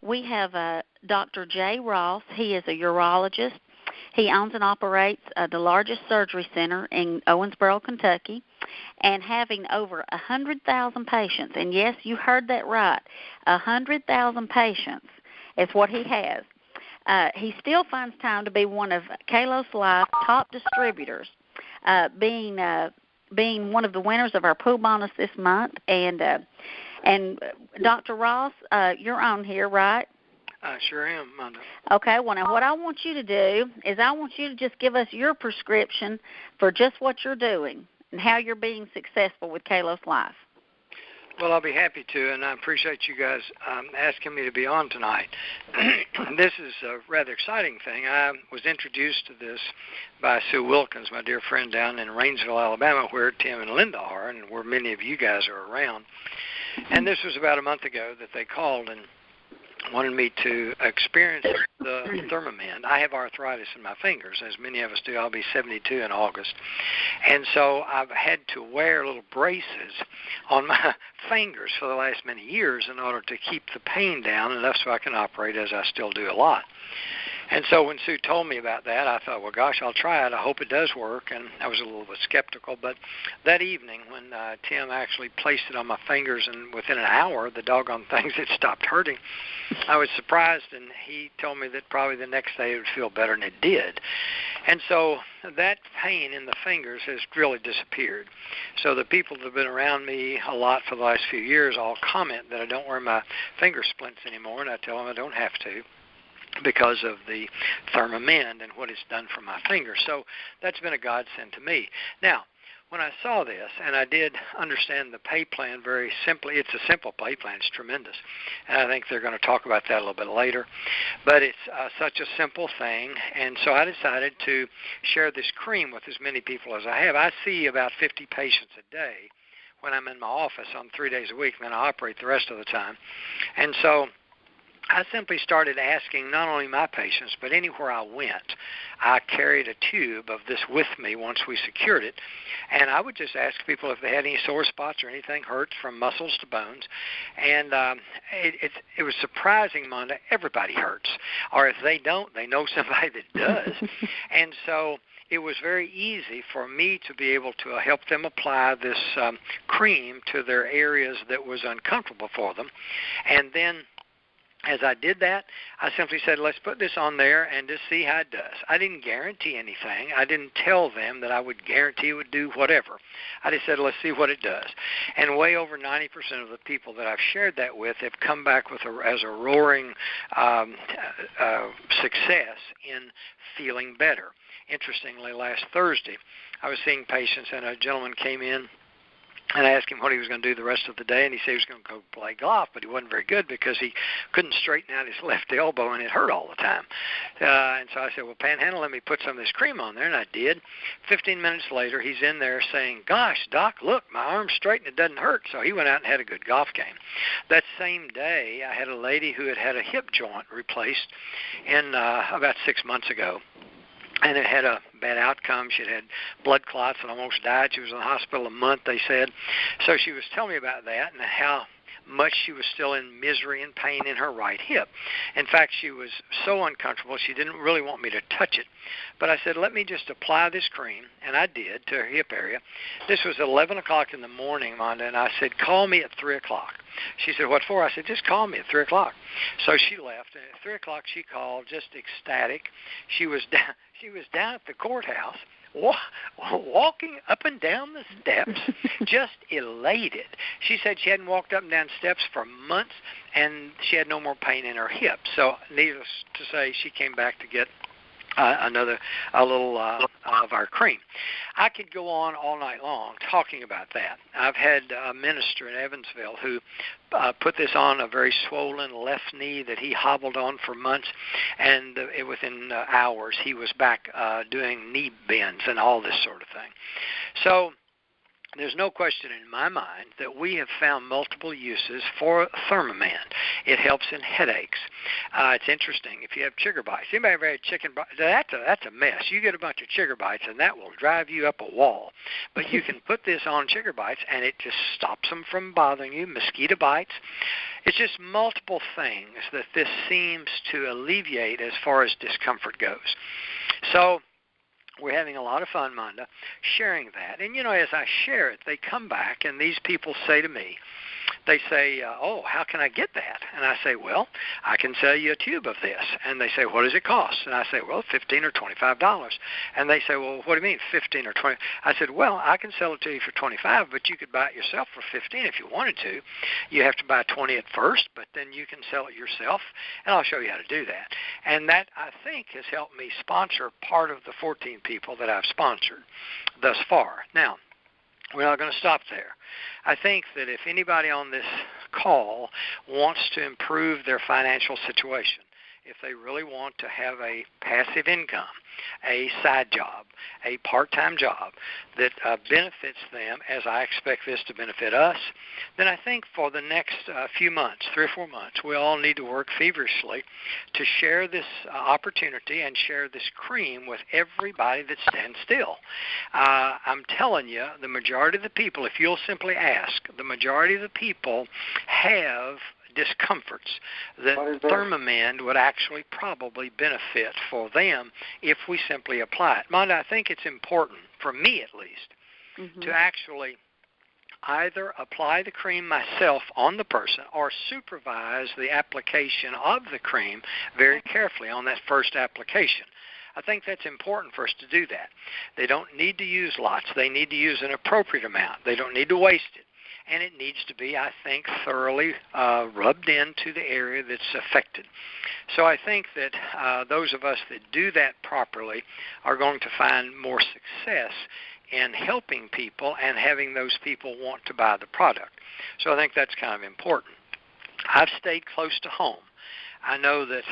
we have Dr. Jay Ross. He is a urologist. He owns and operates the largest surgery center in Owensboro, Kentucky, and having over 100,000 patients. And yes, you heard that right, 100,000 patients is what he has. He still finds time to be one of Kalos Life's top distributors, being one of the winners of our pool bonus this month. And Dr. Ross, you're on here, right? I sure am, Manda. Okay, well, now what I want you to do is I want you to just give us your prescription for just what you're doing and how you're being successful with Kalos Life. Well, I'll be happy to, and I appreciate you guys asking me to be on tonight. This is a rather exciting thing. I was introduced to this by Sue Wilkins, my dear friend down in Rainsville, Alabama, where Tim and Linda are and where many of you guys are around. And this was about a month ago that they called and wanted me to experience the Therma. I have arthritis in my fingers, as many of us do. I'll be 72 in August. And so I've had to wear little braces on my fingers for the last many years in order to keep the pain down enough so I can operate, as I still do a lot. And so when Sue told me about that, I thought, well, gosh, I'll try it. I hope it does work. And I was a little bit skeptical. But that evening when Tim actually placed it on my fingers, and within an hour, the doggone things had stopped hurting, I was surprised. And he told me that probably the next day it would feel better, and it did. And so that pain in the fingers has really disappeared. So the people that have been around me a lot for the last few years all comment that I don't wear my finger splints anymore, and I tell them I don't have to, because of the Therma and what it's done for my fingers. So that's been a godsend to me. Now, when I saw this, and I did understand the pay plan very simply, it's a simple pay plan, it's tremendous. And I think they're going to talk about that a little bit later. But it's such a simple thing, and so I decided to share this cream with as many people as I have. I see about 50 patients a day when I'm in my office on 3 days a week, and then I operate the rest of the time. And so I simply started asking not only my patients, but anywhere I went, I carried a tube of this with me once we secured it. And I would just ask people if they had any sore spots or anything hurt from muscles to bones. And it was surprising, Manda, everybody hurts. Or if they don't, they know somebody that does. And so it was very easy for me to be able to help them apply this cream to their areas that was uncomfortable for them. And then as I did that, I simply said, let's put this on there and just see how it does. I didn't guarantee anything. I didn't tell them that I would guarantee it would do whatever. I just said, let's see what it does. And way over 90% of the people that I've shared that with have come back with as a roaring success in feeling better. Interestingly, last Thursday, I was seeing patients, and a gentleman came in, and I asked him what he was going to do the rest of the day, and he said he was going to go play golf, but he wasn't very good because he couldn't straighten out his left elbow, and it hurt all the time. And so I said, well, Panhandle, let me put some of this cream on there, and I did. 15 minutes later, he's in there saying, gosh, Doc, look, my arm's straight and it doesn't hurt. So he went out and had a good golf game. That same day, I had a lady who had a hip joint replaced in about 6 months ago. And it had a bad outcome. She had blood clots and almost died. She was in the hospital a month, they said. So she was telling me about that and how much she was still in misery and pain in her right hip. In fact, she was so uncomfortable, she didn't really want me to touch it. But I said, let me just apply this cream, and I did, to her hip area. This was 11 o'clock in the morning, Manda, and I said, call me at 3 o'clock. She said, what for? I said, just call me at 3 o'clock. So she left, and at 3 o'clock she called, just ecstatic. She was down at the courthouse, walking up and down the steps, just elated. She said she hadn't walked up and down steps for months, and she had no more pain in her hip. So needless to say, she came back to get a little of our cream. I could go on all night long talking about that. I've had a minister in Evansville who put this on a very swollen left knee that he hobbled on for months, and within hours he was back doing knee bends and all this sort of thing. So there's no question in my mind that we have found multiple uses for Therma. It helps in headaches. It's interesting. If you have chigger bites, anybody ever had chicken bites? That's a mess. You get a bunch of chigger bites, and that will drive you up a wall. But you can put this on chigger bites, and it just stops them from bothering you. Mosquito bites. It's just multiple things that this seems to alleviate as far as discomfort goes. So we're having a lot of fun, Monda, sharing that. And, as I share it, they come back, and these people say to me, they say, oh, how can I get that? And I say, well, I can sell you a tube of this. And they say, what does it cost? And I say, well, $15 or $25. And they say, well, what do you mean, 15 or 20? I said, well, I can sell it to you for 25, but you could buy it yourself for 15 if you wanted to. You have to buy 20 at first, but then you can sell it yourself, and I'll show you how to do that. And that, I think, has helped me sponsor part of the 14 people that I've sponsored thus far. Now, we're not going to stop there. I think that if anybody on this call wants to improve their financial situation, if they really want to have a passive income, a side job, a part-time job that benefits them as I expect this to benefit us, then I think for the next few months, 3 or 4 months, we all need to work feverishly to share this opportunity and share this cream with everybody that stands still. I'm telling you, the majority of the people, if you'll simply ask, the majority of the people have discomforts that Therma would actually probably benefit for them if we simply apply it. Monda, I think it's important, for me at least, to actually either apply the cream myself on the person or supervise the application of the cream very carefully on that first application. I think that's important for us to do that. They don't need to use lots. They need to use an appropriate amount. They don't need to waste it. And it needs to be, I think, thoroughly rubbed into the area that's affected. So I think that those of us that do that properly are going to find more success in helping people and having those people want to buy the product. So I think that's kind of important. I've stayed close to home. I know that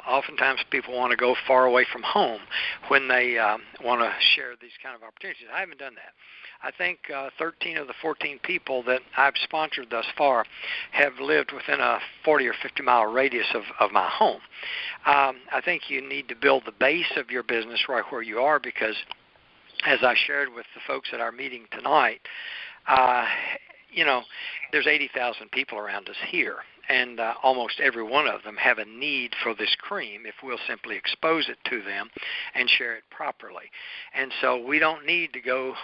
oftentimes people want to go far away from home when they want to share these kind of opportunities. I haven't done that. I think 13 of the 14 people that I've sponsored thus far have lived within a 40 or 50-mile radius of my home. I think you need to build the base of your business right where you are because, as I shared with the folks at our meeting tonight, there's 80,000 people around us here. And almost every one of them have a need for this cream if we'll simply expose it to them and share it properly. And so we don't need to go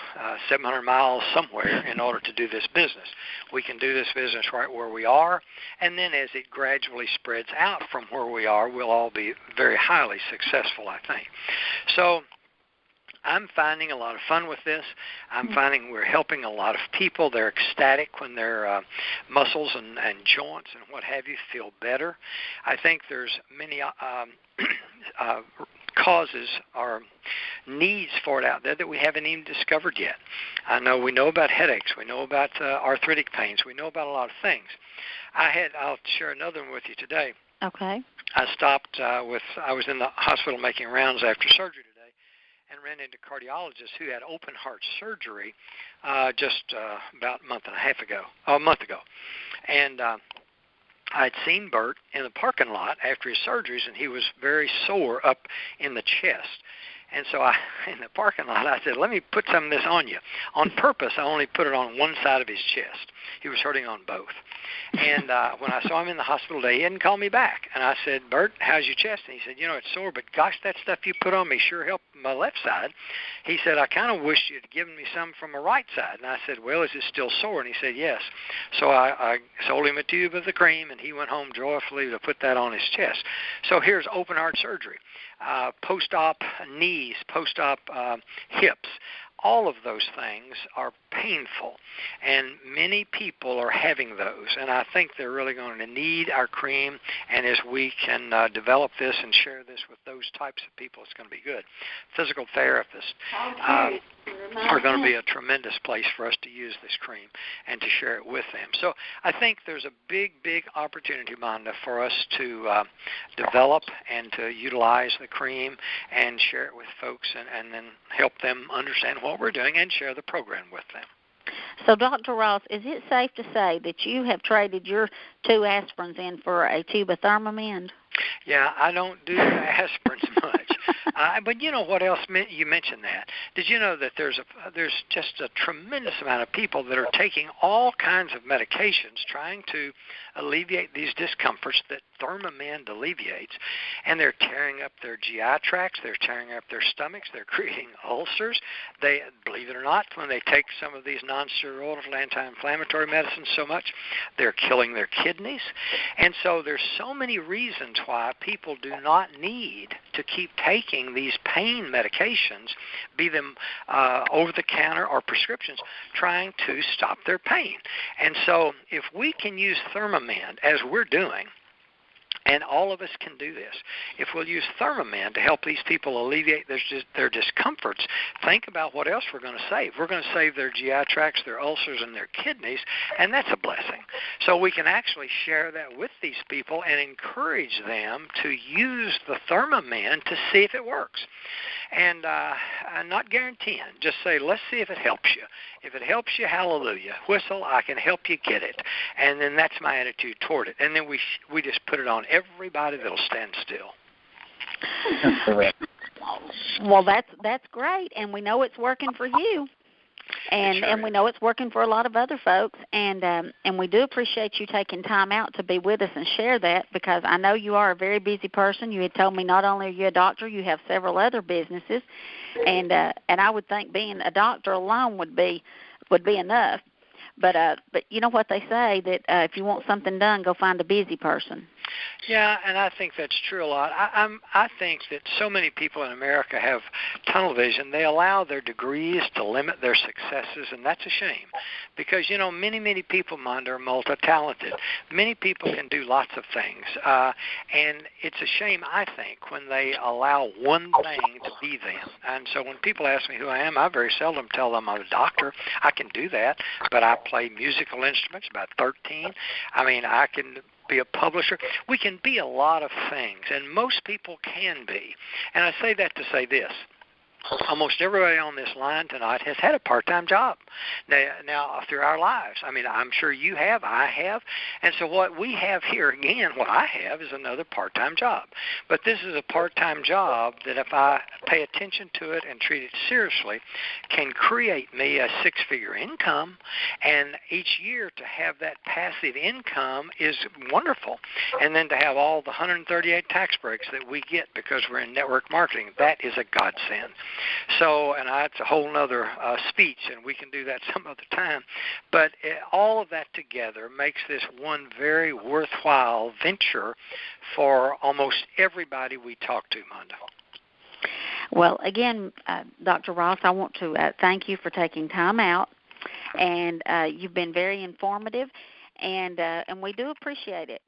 700 miles somewhere in order to do this business. We can do this business right where we are, and then as it gradually spreads out from where we are, we'll all be very highly successful, I think. So I'm finding a lot of fun with this. I'm finding we're helping a lot of people. They're ecstatic when their muscles and joints and what have you feel better. I think there's many causes or needs for it out there that we haven't even discovered yet. I know we know about headaches. We know about arthritic pains. We know about a lot of things. I'll share another one with you today. Okay. I was in the hospital making rounds after surgery and ran into cardiologists who had open heart surgery just about a month ago. And I'd seen Bert in the parking lot after his surgeries, and he was very sore up in the chest. And so in the parking lot, I said, let me put some of this on you. On purpose, I only put it on one side of his chest. He was hurting on both. And when I saw him in the hospital today, he hadn't called me back. And I said, Bert, how's your chest? And he said, it's sore, but gosh, that stuff you put on me sure helped my left side. He said, I kind of wish you'd given me some from my right side. And I said, well, is it still sore? And he said, yes. So I sold him a tube of the cream, and he went home joyfully to put that on his chest. So here's open heart surgery, post-op knees, post-op hips. All of those things are painful, and many people are having those, and I think they're really going to need our cream, and as we can develop this and share this with those types of people, it's going to be good. Physical therapists are going to be a tremendous place for us to use this cream and to share it with them. So I think there's a big, big opportunity, Monda, for us to develop and to utilize the cream and share it with folks and then help them understand what we're doing and share the program with them. So, Dr. Ross, is it safe to say that you have traded your 2 aspirins in for a tube of Thermamend? Yeah, I don't do aspirins much. But you know what else? You mentioned that. Did you know that there's just a tremendous amount of people that are taking all kinds of medications trying to alleviate these discomforts that Thermamend alleviates, and they're tearing up their GI tracts, they're tearing up their stomachs, they're creating ulcers. They, believe it or not, when they take some of these non-steroidal anti-inflammatory medicines so much, they're killing their kidneys. And so there's so many reasons why people do not need to keep taking these pain medications, be them over-the-counter or prescriptions, trying to stop their pain. And so if we can use Thermamend, as we're doing, and all of us can do this. If we'll use Thermamend to help these people alleviate their discomforts, think about what else we're going to save. We're going to save their GI tracts, their ulcers, and their kidneys, and that's a blessing. So we can actually share that with these people and encourage them to use the Thermamend to see if it works. And I'm not guaranteeing. Just say, let's see if it helps you. If it helps you, hallelujah. Whistle, I can help you get it. And then that's my attitude toward it. And then we just put it on everybody that'll stand still. Well, that's great, and we know it's working for you. And we know it's working for a lot of other folks, and we do appreciate you taking time out to be with us and share that, because I know you are a very busy person. You had told me not only are you a doctor, you have several other businesses, and I would think being a doctor alone would be enough. But you know what they say, that if you want something done, go find a busy person. Yeah, and I think that's true a lot. I think that so many people in America have tunnel vision. They allow their degrees to limit their successes, and that's a shame. Because, you know, many people, Monda, are multi-talented. Many people can do lots of things. And it's a shame, I think, when they allow one thing to be them. And so when people ask me who I am, I very seldom tell them I'm a doctor. I can do that, but I play musical instruments, about 13. I mean, I can be a publisher. We can be a lot of things, and most people can be. And I say that to say this. Almost everybody on this line tonight has had a part-time job now through our lives. I mean, I'm sure you have, I have. And so what we have here, again, what I have is another part-time job. But this is a part-time job that if I pay attention to it and treat it seriously, can create me a 6-figure income. And each year to have that passive income is wonderful. And then to have all the 138 tax breaks that we get because we're in network marketing, that is a godsend. So, and that's a whole other speech, and we can do that some other time. But all of that together makes this one very worthwhile venture for almost everybody we talk to, Monda. Well, again, Dr. Ross, I want to thank you for taking time out, and you've been very informative, and we do appreciate it.